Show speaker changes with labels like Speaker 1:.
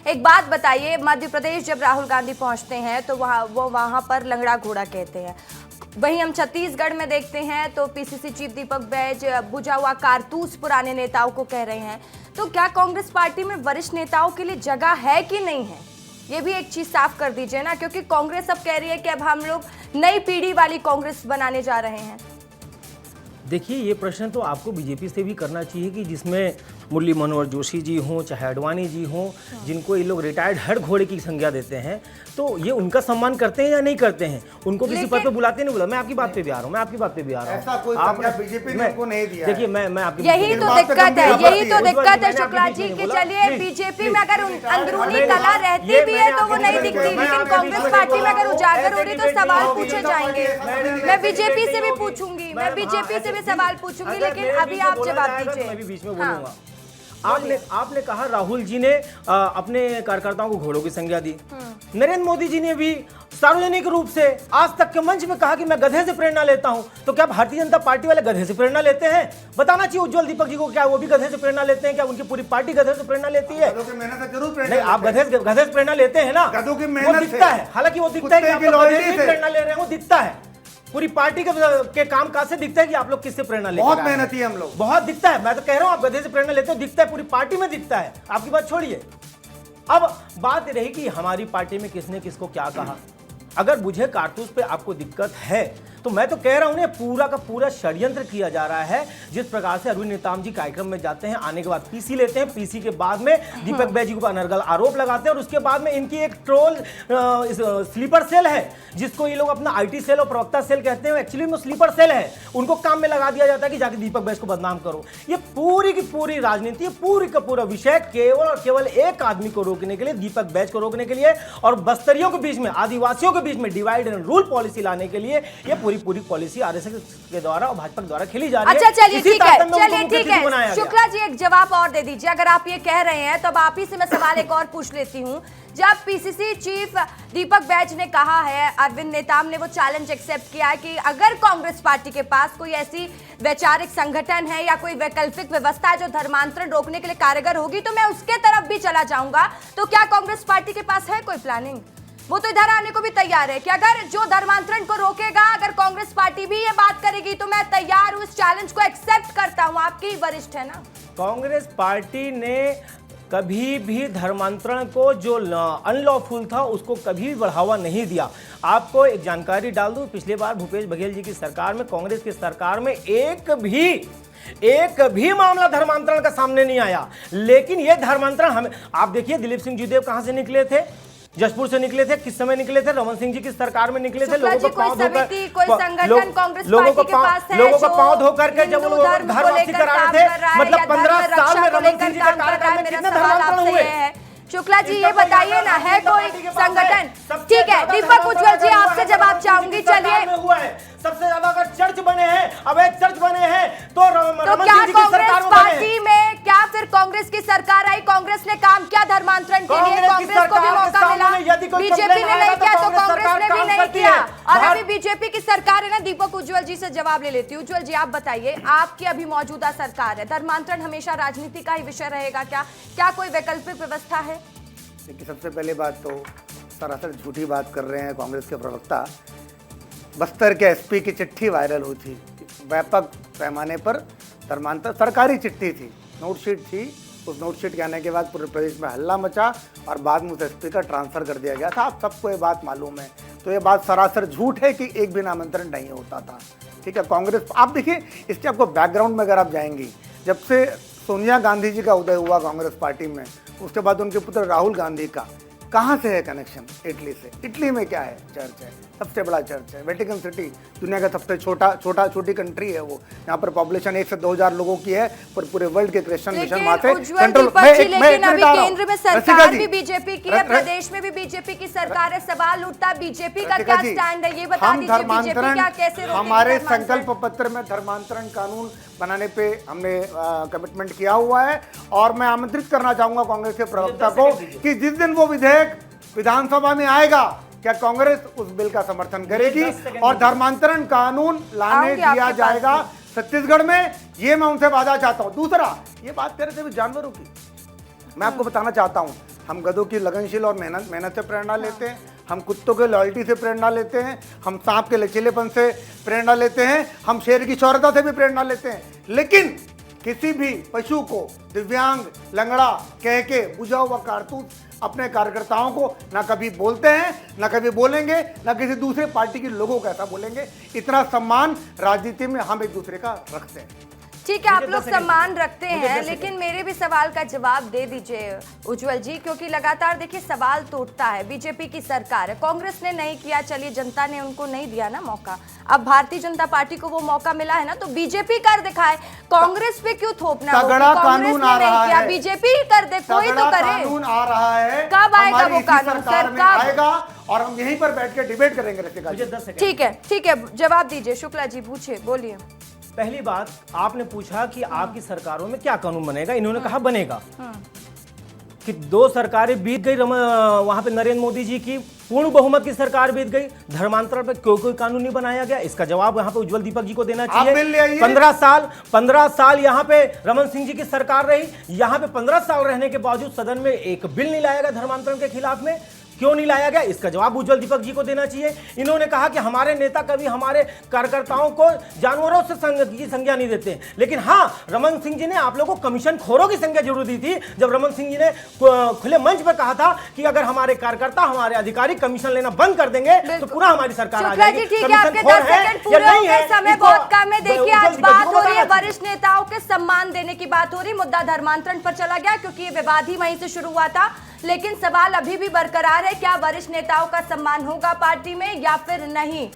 Speaker 1: एक बात बताइए, मध्य प्रदेश जब राहुल गांधी पहुंचते हैं तो वहां पर लंगड़ा घोड़ा कहते हैं। वहीं हम छत्तीसगढ़ में देखते हैं तो पीसीसी चीफ दीपक बैज बुझा हुआ कारतूस पुराने नेताओं को कह रहे हैं। तो क्या कांग्रेस पार्टी में वरिष्ठ नेताओं के लिए जगह है कि नहीं है, ये भी एक चीज साफ कर दीजिए ना, क्योंकि कांग्रेस अब कह रही है कि अब हम लोग नई पीढ़ी वाली कांग्रेस बनाने जा रहे हैं।
Speaker 2: देखिए, ये प्रश्न तो आपको बीजेपी से भी करना चाहिए कि जिसमें मुरली मनोहर जोशी जी हों चाहे अडवाणी जी हों, जिनको ये लोग रिटायर्ड हर घोड़े की संज्ञा देते हैं, तो ये उनका सम्मान करते हैं या नहीं करते हैं? उनको किसी पद पे बुलाते नहीं बुला। मैं आपकी बात पे भी आ रहा हूँ,
Speaker 3: ऐसा कोई संज्ञा बीजेपी ने उनको नहीं दिया।
Speaker 2: देखिए, मैं आपकी
Speaker 1: यही तो दिक्कत है शुक्ला जी कि चलिए बीजेपी में अगर अंदरूनी कला रहती भी है तो वो नहीं दिखती, लेकिन कांग्रेस पार्टी में अगर उजागर हो रही तो सवाल पूछे जाएंगे। मैं बीजेपी से भी पूछूंगी, मैं बीजेपी से भी सवाल पूछूंगी, लेकिन अभी आप जवाब दीजिए।
Speaker 2: मैं भी बीच में बोलूंगा। आपने कहा राहुल जी ने अपने कार्यकर्ताओं को घोड़ों की संज्ञा दी। नरेंद्र मोदी जी ने भी सार्वजनिक रूप से आज तक के मंच में कहा कि मैं गधे से प्रेरणा लेता हूं। तो क्या भारतीय जनता पार्टी वाले गधे से प्रेरणा लेते हैं? बताना चाहिए उज्जवल दीपक जी को, क्या वो भी गधे से प्रेरणा लेते हैं? क्या उनकी पूरी पार्टी गधे से प्रेरणा लेती है? नहीं, आप गधे से प्रेरणा लेते हैं ना, वो दिखता है। हालांकि वो दिखता है कि आप प्रेरणा ले रहे हैं, वो दिखता है। पूरी पार्टी के कामकाज से दिखता है कि आप लोग किससे प्रेरणा लेते हैं।
Speaker 3: बहुत मेहनती है हम लोग,
Speaker 2: बहुत दिखता है। मैं तो कह रहा हूं आप गधे से प्रेरणा लेते हो, दिखता है, पूरी पार्टी में दिखता है। आपकी बात छोड़िए, अब बात रही कि हमारी पार्टी में किसने किसको क्या कहा। अगर मुझे कारतूस पे आपको दिक्कत है तो मैं तो कह रहा हूं पूरा का पूरा षड्यंत्र किया जा रहा है। जिस प्रकार से अरविंद नेताम जी कार्यक्रम में जाते हैं, आने के बाद पीसी लेते हैं, पीसी के बाद में दीपक बैज जी को अनर्गल आरोप लगाते हैं, और उसके बाद में इनकी एक ट्रोल स्लीपर सेल है जिसको ये लोग अपना आईटी सेल और प्रवक्ता सेल कहते हैं, एक्चुअली में स्लीपर सेल है। उनको काम में लगा दिया जाता है कि जाके दीपक बैज को बदनाम करो। ये पूरी की पूरी राजनीति, पूरी का पूरा विषय केवल और केवल एक आदमी को रोकने के लिए, दीपक बैज को रोकने के लिए, और बस्तरियों के बीच में, आदिवासियों के बीच में डिवाइड एंड रूल पॉलिसी लाने के लिए ये पूरी पॉलिसी आरएसएस के द्वारा और भाजपा के द्वारा खेली जा रही है।
Speaker 1: अच्छा, चलिए ठीक है शुक्ला जी, एक जवाब और दे दीजिए। अगर आप ये कह रहे हैं तो अब आप ही से मैं सवाल एक और पूछ लेती हूं। जब पीसीसी चीफ दीपक बैज ने कहा है, अरविंद नेताम ने वो चैलेंज एक्सेप्ट किया है कि अगर कांग्रेस पार्टी के पास कोई ऐसी वैचारिक संगठन है या कोई वैकल्पिक व्यवस्था है जो धर्मांतरण रोकने के लिए कारगर होगी तो मैं उसके तरफ भी चला जाऊंगा, तो क्या कांग्रेस पार्टी के पास है कोई प्लानिंग? वो तो इधर आने को भी तैयार है कि अगर जो धर्मांतरण को रोकेगा, अगर कांग्रेस पार्टी भी ये बात करेगी तो मैं तैयार हूं, इस चैलेंज को एक्सेप्ट करता हूं। आपकी वरिष्ठ है ना।
Speaker 2: कांग्रेस पार्टी ने कभी भी धर्मांतरण को जो अनलॉफुल था उसको कभी भी बढ़ावा नहीं दिया। आपको एक जानकारी डाल दूं, पिछले बार भूपेश बघेल जी की सरकार में, कांग्रेस की सरकार में एक भी मामला धर्मांतरण का सामने नहीं आया। लेकिन यह धर्मांतरण हमें, आप देखिए दिलीप सिंह जूदेव कहां से निकले थे, जशपुर से निकले थे, किस समय निकले थे? रमन सिंह जी की सरकार में निकले थे। लोगों को पांव धोकर, लोगों को पांव धोकर के जब वो धर्म वापसी करा रहे थे, मतलब 15 साल में रमन सिंह जी का कार्यकाल में कितने धर्मांतरण हुए?
Speaker 1: शुक्ला जी ये बताइए ना, है कोई संगठन? ठीक है दीपक उज्ज्वल जी, आपसे जवाब चाहूंगी। चलिए,
Speaker 2: सबसे ज्यादा अगर चर्च बने हैं, अवैध चर्च बने हैं, तो
Speaker 1: क्या कांग्रेस पार्टी में, क्या फिर कांग्रेस की सरकार आई, कांग्रेस ने काम किया धर्मांतरण के लिए? कांग्रेस को भी मौका मिला, बीजेपी ने नहीं किया तो कांग्रेस ने भी नहीं किया। और अभी बीजेपी की सरकार है ना। दीपक उज्ज्वल जी से जवाब ले लेती हूँ। उज्ज्वल जी आप बताइए, आपकी अभी मौजूदा सरकार है, धर्मांतरण हमेशा राजनीति का ही विषय रहेगा क्या कोई वैकल्पिक व्यवस्था है?
Speaker 3: देखिए, सबसे पहले बात तो सरासर झूठी बात कर रहे हैं कांग्रेस के प्रवक्ता। बस्तर के एसपी की चिट्ठी वायरल हुई थी, व्यापक पैमाने पर धर्मांतर, सरकारी चिट्ठी थी, नोटशीट थी। उस नोटशीट के आने के बाद पूरे प्रदेश में हल्ला मचा और बाद में उस एसपी का ट्रांसफर कर दिया गया था। आप सबको ये बात मालूम है। तो ये बात सरासर झूठ है कि एक भी नामांतरण नहीं होता था। ठीक है, कांग्रेस, आप देखिए इसके आपको बैकग्राउंड में अगर आप जाएंगी, जब से सोनिया गांधी जी का उदय हुआ कांग्रेस पार्टी में, उसके बाद उनके पुत्र राहुल गांधी का कहाँ से है कनेक्शन? इटली से। इटली में क्या है? चर्च है, सबसे बड़ा चर्च है। वेटिकन सिटी दुनिया का सबसे छोटी कंट्री है वो। यहाँ पर पॉपुलेशन 1 से 2,000 लोगों की है, पर पूरे वर्ल्ड के क्रिश्चियन मिशन वहाँ से
Speaker 1: कंट्रोल। लेकिन अभी केंद्र में सरकार भी बीजेपी की है, प्रदेश में भी बीजेपी की सरकार है। सवाल उठता बीजेपी का क्या स्टैंड है, ये बता दीजिए। बीजेपी क्या कैसे रोकेगी?
Speaker 3: हमारे संकल्प पत्र में धर्मांतरण कानून बनाने पे हमने कमिटमेंट किया हुआ है, और मैं आमंत्रित करना चाहूंगा कांग्रेस के प्रवक्ता को कि जिस दिन वो विधेयक विधानसभा में आएगा, क्या कांग्रेस उस बिल का समर्थन करेगी और धर्मांतरण कानून लाने दिया जाएगा छत्तीसगढ़ में? ये मैं उनसे वादा चाहता हूं। दूसरा, ये बात कर रहे थे जानवरों की, मैं आपको बताना चाहता हूं, हम गधों की लगनशील और मेहनत से प्रेरणा लेते हैं, हम कुत्तों के लॉयल्टी से प्रेरणा लेते हैं, हम सांप के लचीलेपन से प्रेरणा लेते हैं, हम शेर की शौर्यता से भी प्रेरणा लेते हैं। लेकिन किसी भी पशु को दिव्यांग लंगड़ा कह के बुझा हुआ कारतूस अपने कार्यकर्ताओं को ना कभी बोलते हैं, ना कभी बोलेंगे, ना किसी दूसरे पार्टी के लोगों को ऐसा बोलेंगे। इतना सम्मान राजनीति में हम एक दूसरे का रखते हैं।
Speaker 1: ठीक है, आप लोग सम्मान रखते हैं, लेकिन मेरे भी सवाल का जवाब दे दीजिए उज्जवल जी, क्योंकि लगातार देखिए सवाल तो उठता है। बीजेपी की सरकार है, कांग्रेस ने नहीं किया, चलिए जनता ने उनको नहीं दिया ना मौका, अब भारतीय जनता पार्टी को वो मौका मिला है ना, तो बीजेपी कर दिखाए, कांग्रेस पे क्यों थोपना?
Speaker 3: तगड़ा कानून आ रहा है,
Speaker 1: बीजेपी कर दे, कोई तो करे।
Speaker 3: कानून आ रहा है,
Speaker 1: कब आएगा वो कानून? सर कब
Speaker 3: आएगा? और हम यहीं पर बैठ के डिबेट करेंगे।
Speaker 1: ठीक है, जवाब दीजिए शुक्ला जी, पूछिए, बोलिए।
Speaker 2: पहली बात, आपने पूछा कि आपकी सरकारों में क्या कानून बनेगा, इन्होंने कहा बनेगा कि 2 सरकारें बीत गई, वहां पे नरेंद्र मोदी जी की पूर्ण बहुमत की सरकार बीत गई, धर्मांतरण पे कोई कानून नहीं बनाया गया। इसका जवाब यहाँ पे उज्जवल दीपक जी को देना चाहिए। 15 साल यहाँ पे रमन सिंह जी की सरकार रही, यहाँ पे 15 साल रहने के बावजूद सदन में एक बिल नहीं लाया गया धर्मांतरण के खिलाफ में, क्यों नहीं लाया गया? इसका जवाब उज्जवल दीपक जी को देना चाहिए। इन्होंने कहा कि हमारे नेता कभी हमारे कार्यकर्ताओं को जानवरों से की संज्ञा नहीं देते, लेकिन हाँ, रमन सिंह जी ने आप लोगों को कमीशन खोरों की संज्ञा जरूर दी थी, जब रमन सिंह जी ने खुले मंच पर कहा था कि अगर हमारे कार्यकर्ता, हमारे अधिकारी कमीशन लेना बंद कर देंगे तो पूरा हमारी सरकार आ जाएगी।
Speaker 1: ठीक है, आपके 10 सेकंड पूरे हो गए, समय बहुत कम है। देखिए, आज बात हो रही है वरिष्ठ नेताओं के सम्मान देने की बात हो रही, मुद्दा धर्मांतरण पर चला गया क्योंकि ये विवाद ही वहीं से शुरू हुआ था, लेकिन सवाल अभी भी बरकरार है, क्या वरिष्ठ नेताओं का सम्मान होगा पार्टी में या फिर नहीं?